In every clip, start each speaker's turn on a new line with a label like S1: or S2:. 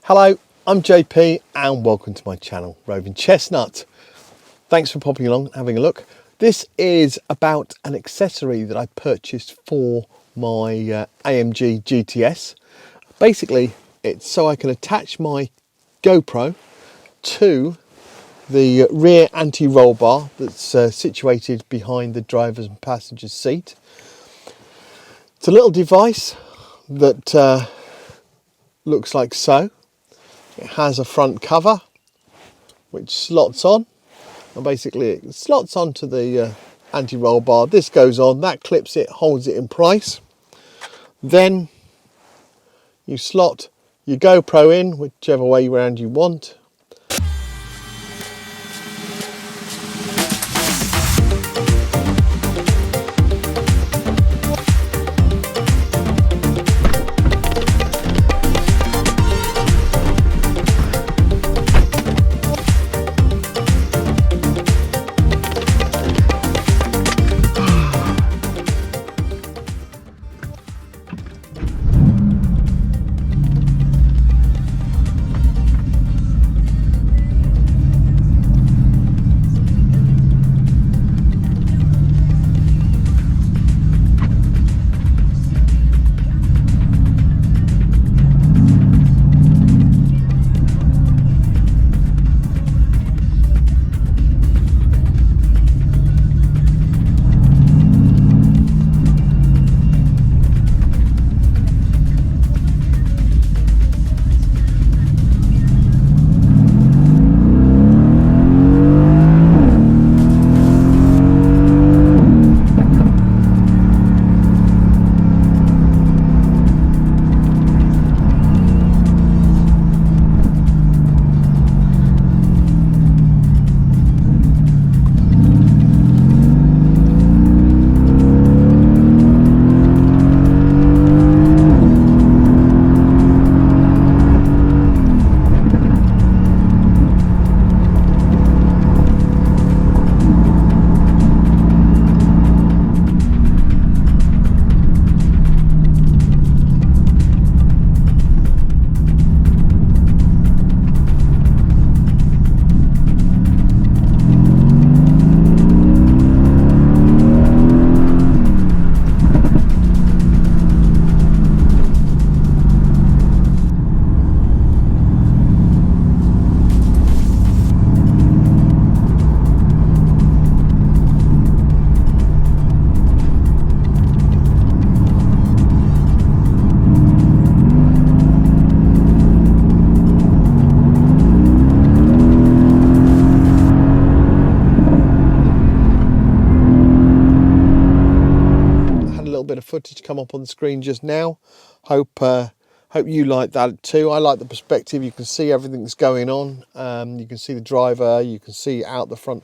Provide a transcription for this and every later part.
S1: Hello, I'm JP and welcome to my channel, Roving Chestnut. Thanks for popping along and having a look. This is about an accessory that I purchased for my AMG GTS. Basically, it's so I can attach my GoPro to the rear anti-roll bar that's situated behind the driver's and passenger's seat. It's a little device that looks like so. It has a front cover which slots on, and basically it slots onto the anti-roll bar. This goes on, that clips it, holds it in place. Then you slot your GoPro in whichever way around you want. Bit of footage come up on the screen just now. Hope you like that too. I like the perspective. You can see everything that's going on. You can see the driver, you can see out the front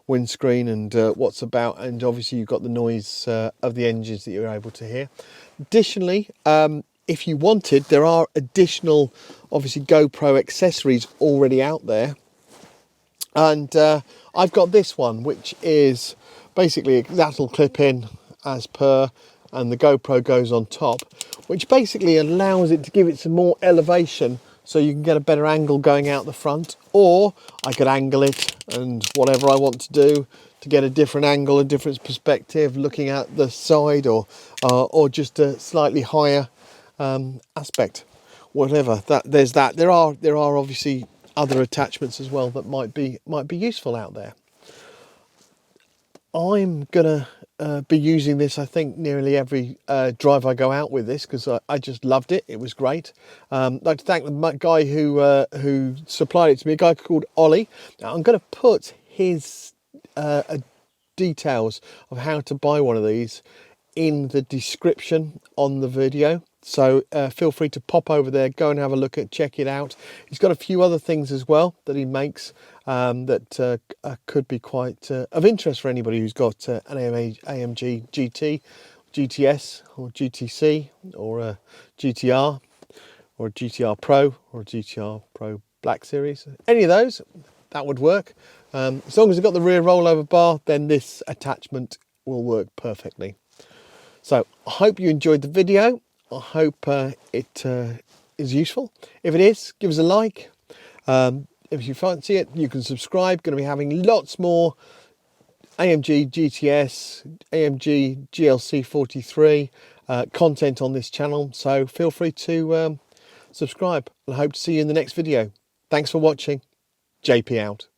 S1: windscreen and what's about, and obviously you've got the noise of the engines that you're able to hear. Additionally, if you wanted, there are additional obviously GoPro accessories already out there, and I've got this one which is basically that'll clip in as per, and the GoPro goes on top, which basically allows it to give it some more elevation so you can get a better angle going out the front. Or I could angle it and whatever I want to do to get a different angle, a different perspective, looking at the side, or just a slightly higher aspect, whatever. There's that. There are obviously other attachments as well that might be useful out there. I'm gonna be using this, I think, nearly every drive I go out with this, because I just loved it. It was great. I'd like to thank the guy who supplied it to me, a guy called Ollie. Now, I'm going to put his details of how to buy one of these in the description on the video, so feel free to pop over there, go and have a look at, check it out. He's got a few other things as well that he makes that could be quite of interest for anybody who's got an AMG GT, GTS or GTC or a GTR or a GTR Pro or a GTR Pro Black Series. Any of those, that would work. As long as you've got the rear rollover bar, then this attachment will work perfectly. So I hope you enjoyed the video. I hope it is useful. If it is, give us a like. If you fancy it, you can subscribe. Going to be having lots more AMG GTS, AMG GLC 43 content on this channel. So feel free to subscribe, and I hope to see you in the next video. Thanks for watching. JP out.